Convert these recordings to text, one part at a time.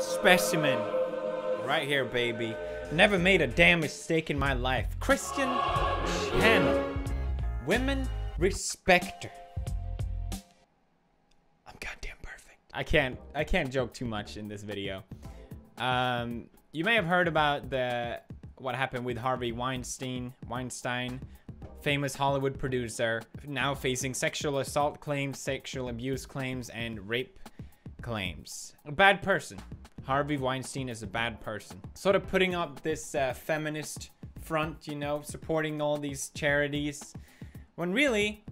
specimen. Right here, baby. Never made a damn mistake in my life. Christian channel. Women respect her. I'm goddamn perfect. I can't joke too much in this video. You may have heard about what happened with Harvey Weinstein, famous Hollywood producer, now facing sexual assault claims, sexual abuse claims, and rape claims. A bad person. Harvey Weinstein is a bad person. Sort of putting up this feminist front, you know, supporting all these charities, when really,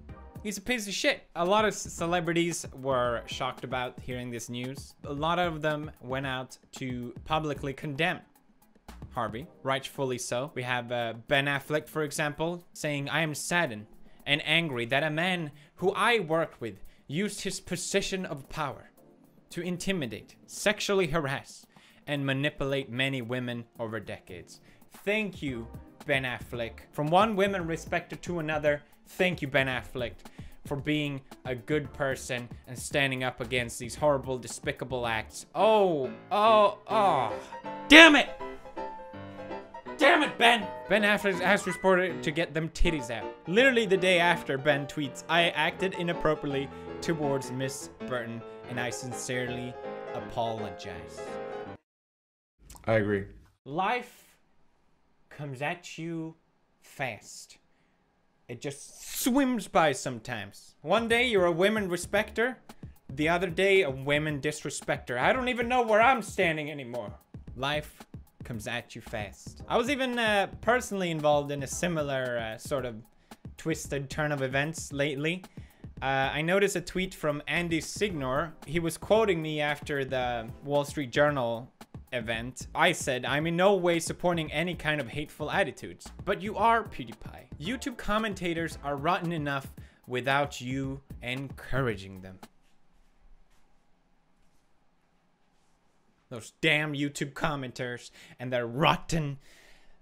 he's a piece of shit. A lot of celebrities were shocked about hearing this news. A lot of them went out to publicly condemn Harvey, rightfully so. We have Ben Affleck, for example, saying, "I am saddened and angry that a man who I worked with used his position of power to intimidate, sexually harass, and manipulate many women over decades." Thank you, Ben Affleck. From one woman respecter to another, thank you, Ben Affleck, for being a good person and standing up against these horrible, despicable acts. Oh, damn it! Damn it, Ben! Ben Affleck has reported to get them titties out. Literally the day after, Ben tweets, "I acted inappropriately towards Miss Burton, and I sincerely apologize." I agree. Life comes at you fast. It just swims by sometimes. One day you're a women respecter, the other day a women disrespecter. I don't even know where I'm standing anymore. Life comes at you fast. I was even personally involved in a similar sort of twisted turn of events lately. I noticed a tweet from Andy Signor. He was quoting me after the Wall Street Journal event. I said, "I'm in no way supporting any kind of hateful attitudes, but you are, PewDiePie. YouTube commentators are rotten enough without you encouraging them." Those damn YouTube commenters, and they're rotten.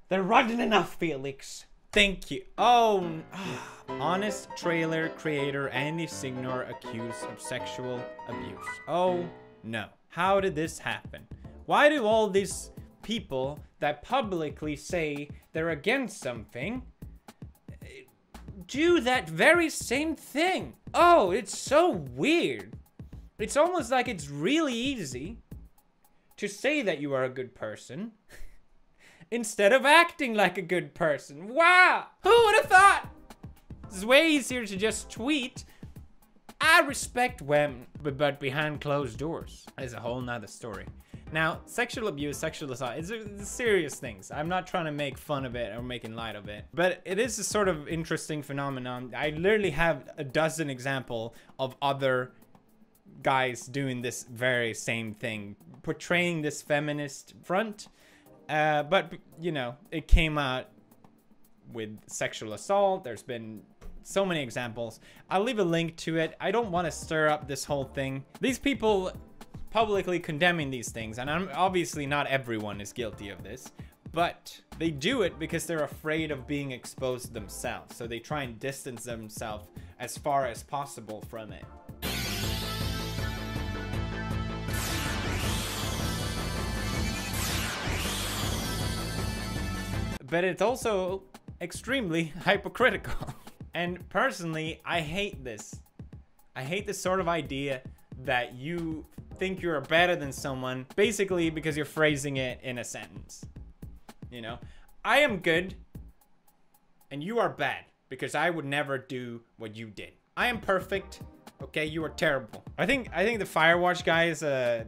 They're rotten enough, Felix. Thank you. Honest trailer creator Andy Signor accused of sexual abuse. Oh no. How did this happen? Why do all these people that publicly say they're against something do that very same thing? Oh, it's so weird. It's almost like it's really easy to say that you are a good person instead of acting like a good person. Wow! Who would have thought? It's way easier to just tweet, "I respect women," but behind closed doors is a whole nother story. Now, sexual abuse, sexual assault, it's serious things. I'm not trying to make fun of it or making light of it, but it is a sort of interesting phenomenon. I literally have a dozen examples of other guys doing this very same thing, portraying this feminist front, but you know, it came out with sexual assault. There's been so many examples. I'll leave a link to it. I don't want to stir up this whole thing. These people publicly condemning these things, and obviously not everyone is guilty of this, but they do it because they're afraid of being exposed themselves, so they try and distance themselves as far as possible from it. But it's also extremely hypocritical. And personally, I hate this. I hate this sort of idea that you think you're better than someone basically because you're phrasing it in a sentence. You know, I am good and you are bad because I would never do what you did. I am perfect. Okay, you are terrible. I think the Firewatch guy is a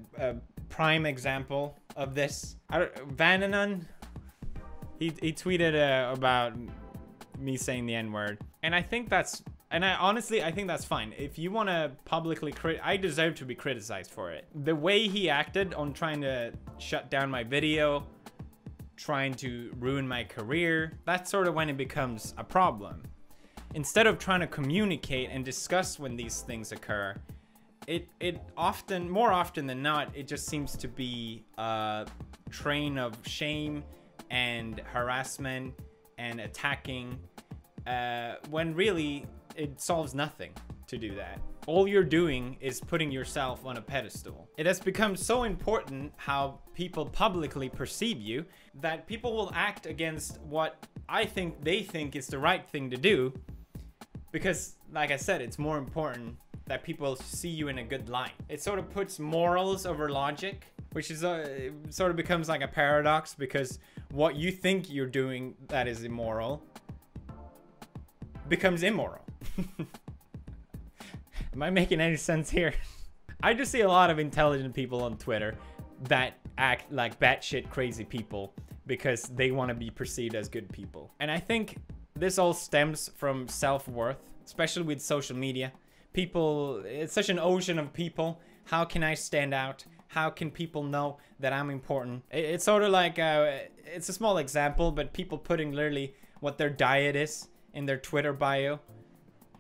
prime example of this. Vananon, he tweeted about me saying the N-word, and I think that's, and honestly I think that's fine. If you want to publicly I deserve to be criticized for it. The way he acted on trying to shut down my video, trying to ruin my career, that's sort of when it becomes a problem. Instead of trying to communicate and discuss when these things occur, more often than not, it just seems to be a train of shame and harassment and attacking, when really it solves nothing to do that. all you're doing is putting yourself on a pedestal. It has become so important how people publicly perceive you that people will act against what they think is the right thing to do, because, like I said, it's more important that people see you in a good light. It sort of puts morals over logic, which is it sort of becomes like a paradox, because what you think you're doing that is immoral becomes immoral. Am I making any sense here? I just see a lot of intelligent people on Twitter that act like batshit crazy people because they want to be perceived as good people. And I think this all stems from self-worth, especially with social media. People, it's such an ocean of people. How can I stand out? How can people know that I'm important? It's sort of like, it's a small example, but people putting literally what their diet is in their Twitter bio.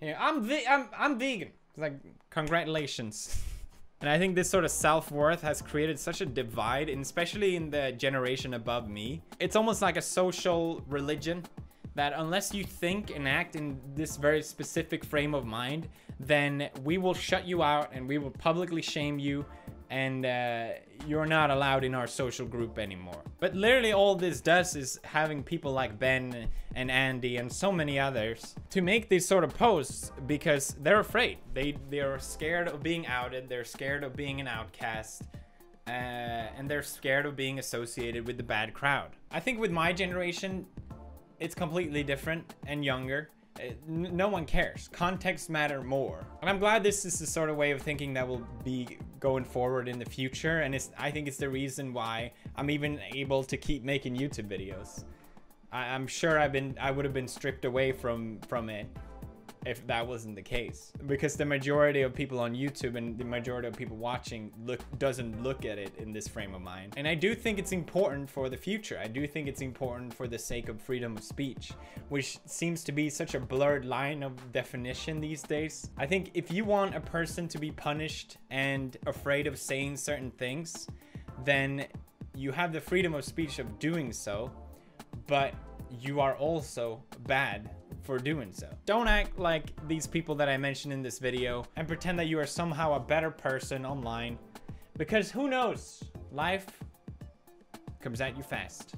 Yeah, I'm vegan. It's like, congratulations. And I think this sort of self-worth has created such a divide, and especially in the generation above me. It's almost like a social religion that unless you think and act in this very specific frame of mind, then we will shut you out and we will publicly shame you, and you're not allowed in our social group anymore. But literally all this does is having people like Ben and Andy and so many others to make these sort of posts because they're afraid. They're scared of being outed, they're scared of being an outcast, and they're scared of being associated with the bad crowd. I think with my generation, it's completely different and younger. No one cares. Context matter more. And I'm glad this is the sort of way of thinking that will be going forward in the future. And I think it's the reason why I'm even able to keep making YouTube videos. I'm sure I would have been stripped away from it if that wasn't the case, because the majority of people on YouTube and the majority of people watching doesn't look at it in this frame of mind. And I do think it's important for the future. I do think it's important for the sake of freedom of speech, which seems to be such a blurred line of definition these days. I think if you want a person to be punished and afraid of saying certain things, then you have the freedom of speech of doing so, but you are also bad for doing so. Don't act like these people that I mentioned in this video and pretend that you are somehow a better person online, because who knows? Life comes at you fast.